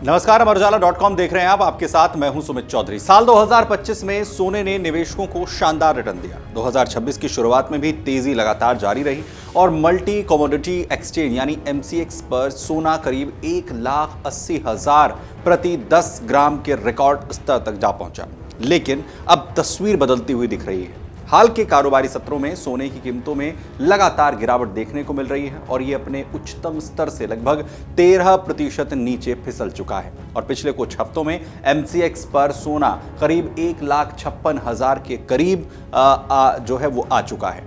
नमस्कार, अमरउजाला.com देख रहे हैं आप। आपके साथ मैं हूं सुमित चौधरी। साल 2025 में सोने ने निवेशकों को शानदार रिटर्न दिया। 2026 की शुरुआत में भी तेजी लगातार जारी रही और मल्टी कमोडिटी एक्सचेंज यानी MCX पर सोना करीब 1,80,000 प्रति 10 ग्राम के रिकॉर्ड स्तर तक जा पहुंचा। लेकिन अब तस्वीर बदलती हुई दिख रही है। हाल के कारोबारी सत्रों में सोने की कीमतों में लगातार गिरावट देखने को मिल रही है और ये अपने उच्चतम स्तर से लगभग 13% नीचे फिसल चुका है। और पिछले कुछ हफ्तों में MCX पर सोना करीब 1,56,000 के करीब जो है वो आ चुका है।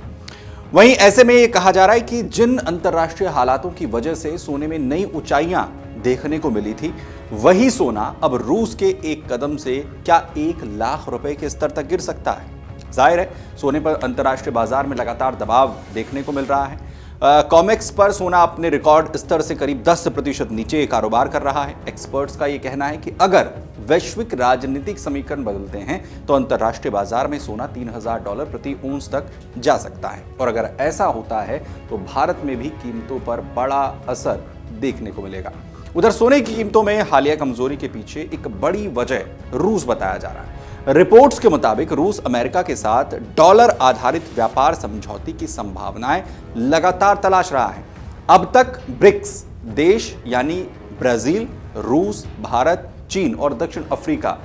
वहीं ऐसे में ये कहा जा रहा है कि जिन अंतर्राष्ट्रीय हालातों की वजह से सोने में नई ऊंचाइयां देखने को मिली थी, वही सोना अब रूस के एक कदम से क्या 1,00,000 रुपए के स्तर तक गिर सकता है। जाहिर है, सोने पर अंतर्राष्ट्रीय बाजार में लगातार दबाव देखने को मिल रहा है। कॉमेक्स पर सोना अपने रिकॉर्ड स्तर से करीब 10% नीचे कारोबार कर रहा है। एक्सपर्ट्स का यह कहना है कि अगर वैश्विक राजनीतिक समीकरण बदलते हैं तो अंतर्राष्ट्रीय बाजार में सोना $3,000 प्रति औंस तक जा सकता है। और अगर ऐसा होता है तो भारत में भी कीमतों पर बड़ा असर देखने को मिलेगा। उधर सोने की कीमतों में हालिया कमजोरी के पीछे एक बड़ी वजह रूस बताया जा रहा है। रिपोर्ट्स के मुताबिक रूस अमेरिका के साथ डॉलर आधारित व्यापार समझौते की संभावनाएं लगातार तलाश रहा है। अब तक ब्रिक्स देश यानी ब्राजील, रूस, भारत, चीन और दक्षिण अफ्रीका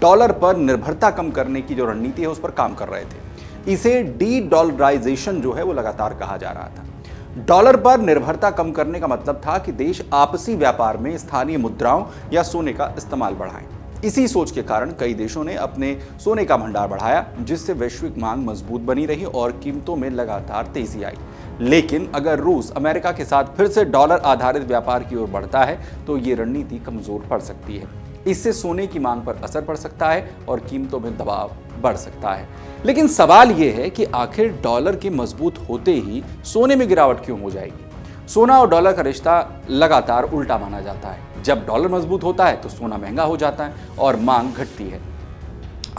डॉलर पर निर्भरता कम करने की जो रणनीति है उस पर काम कर रहे थे। इसे डी डॉलराइजेशन जो है वो लगातार कहा जा रहा था। डॉलर पर निर्भरता कम करने का मतलब था कि देश आपसी व्यापार में स्थानीय मुद्राओं या सोने का इस्तेमाल बढ़ाएं। इसी सोच के कारण कई देशों ने अपने सोने का भंडार बढ़ाया, जिससे वैश्विक मांग मजबूत बनी रही और कीमतों में लगातार तेजी आई। लेकिन अगर रूस अमेरिका के साथ फिर से डॉलर आधारित व्यापार की ओर बढ़ता है तो ये रणनीति कमजोर पड़ सकती है। इससे सोने की मांग पर असर पड़ सकता है और कीमतों में दबाव बढ़ सकता है। लेकिन सवाल यह है कि आखिर डॉलर के मजबूत होते ही सोने में गिरावट क्यों हो जाएगी। सोना और डॉलर का रिश्ता लगातार उल्टा माना जाता है। जब डॉलर मजबूत होता है तो सोना महंगा हो जाता है और मांग घटती है।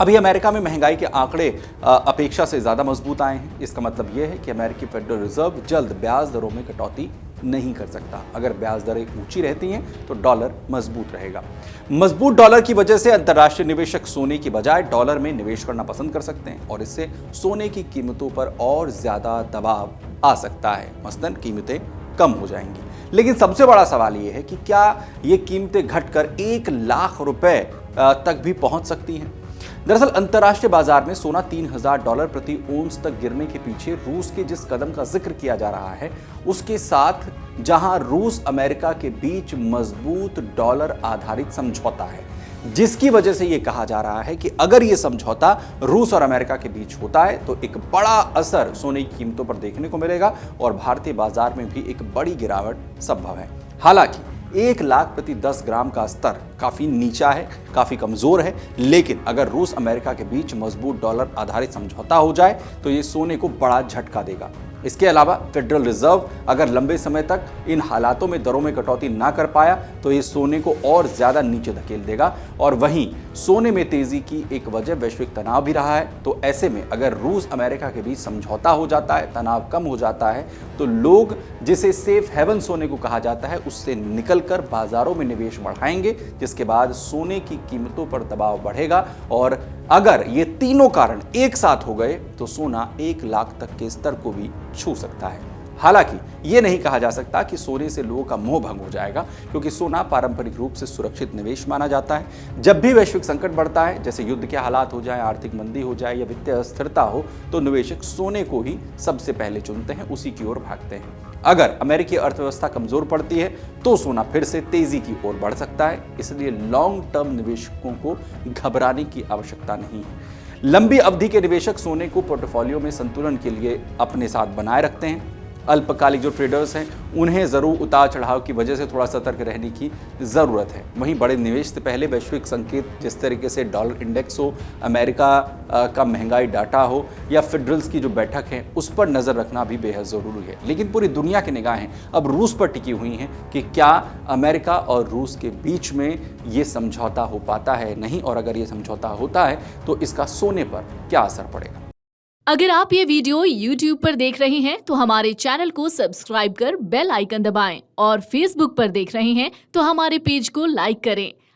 अभी अमेरिका में महंगाई के आंकड़े अपेक्षा से ज्यादा मजबूत आए हैं। इसका मतलब यह है कि अमेरिकी फेडरल रिजर्व जल्द ब्याज दरों में कटौती नहीं कर सकता। अगर ब्याज दरें ऊंची रहती हैं तो डॉलर मजबूत रहेगा। मजबूत डॉलर की वजह से अंतर्राष्ट्रीय निवेशक सोने की बजाय डॉलर में निवेश करना पसंद कर सकते हैं और इससे सोने की कीमतों पर और ज्यादा दबाव आ सकता है। मसलन कीमतें कम हो जाएंगी। लेकिन सबसे बड़ा सवाल यह है कि क्या ये कीमतें घटकर 1,00,000 रुपए तक भी पहुंच सकती हैं। दरअसल अंतर्राष्ट्रीय बाजार में सोना $3,000 प्रति औंस तक गिरने के पीछे रूस के जिस कदम का जिक्र किया जा रहा है, उसके साथ जहां रूस अमेरिका के बीच मजबूत डॉलर आधारित समझौता है, जिसकी वजह से यह कहा जा रहा है कि अगर यह समझौता रूस और अमेरिका के बीच होता है तो एक बड़ा असर सोने की कीमतों पर देखने को मिलेगा और भारतीय बाजार में भी एक बड़ी गिरावट संभव है। हालांकि 1,00,000 प्रति 10 ग्राम का स्तर काफी नीचा है, काफी कमजोर है। लेकिन अगर रूस अमेरिका के बीच मजबूत डॉलर आधारित समझौता हो जाए तो ये सोने को बड़ा झटका देगा। इसके अलावा फेडरल रिजर्व अगर लंबे समय तक इन हालातों में दरों में कटौती ना कर पाया तो ये सोने को और ज्यादा नीचे धकेल देगा। और वहीं सोने में तेजी की एक वजह वैश्विक तनाव भी रहा है। तो ऐसे में अगर रूस अमेरिका के बीच समझौता हो जाता है, तनाव कम हो जाता है, तो लोग जिसे सेफ हेवन सोने को कहा जाता है उससे निकलकर बाजारों में निवेश बढ़ाएंगे, जिसके बाद सोने की कीमतों पर दबाव बढ़ेगा। और अगर ये तीनों कारण एक साथ हो गए तो सोना 1,00,000 तक के स्तर को भी छू सकता है। हालांकि ये नहीं कहा जा सकता कि सोने से लोगों का मोह भंग हो जाएगा, क्योंकि सोना पारंपरिक रूप से सुरक्षित निवेश माना जाता है। जब भी वैश्विक संकट बढ़ता है, जैसे युद्ध के हालात हो जाए, आर्थिक मंदी हो जाए या वित्तीय अस्थिरता हो, तो निवेशक सोने को ही सबसे पहले चुनते हैं, उसी की ओर भागते हैं। अगर अमेरिकी अर्थव्यवस्था कमजोर पड़ती है तो सोना फिर से तेजी की ओर बढ़ सकता है। इसलिए लॉन्ग टर्म निवेशकों को घबराने की आवश्यकता नहीं है। लंबी अवधि के निवेशक सोने को पोर्टफोलियो में संतुलन के लिए अपने साथ बनाए रखते हैं। अल्पकालिक जो ट्रेडर्स हैं उन्हें ज़रूर उतार चढ़ाव की वजह से थोड़ा सतर्क रहने की ज़रूरत है। वहीं बड़े निवेश से पहले वैश्विक संकेत जिस तरीके से डॉलर इंडेक्स हो, अमेरिका का महंगाई डाटा हो या फेडरल्स की जो बैठक है उस पर नज़र रखना भी बेहद ज़रूरी है। लेकिन पूरी दुनिया की निगाहें अब रूस पर टिकी हुई हैं कि क्या अमेरिका और रूस के बीच में ये समझौता हो पाता है नहीं, और अगर ये समझौता होता है तो इसका सोने पर क्या असर पड़ेगा। अगर आप ये वीडियो YouTube पर देख रहे हैं तो हमारे चैनल को सब्सक्राइब कर बेल आइकन दबाएं और Facebook पर देख रहे हैं तो हमारे पेज को लाइक करें।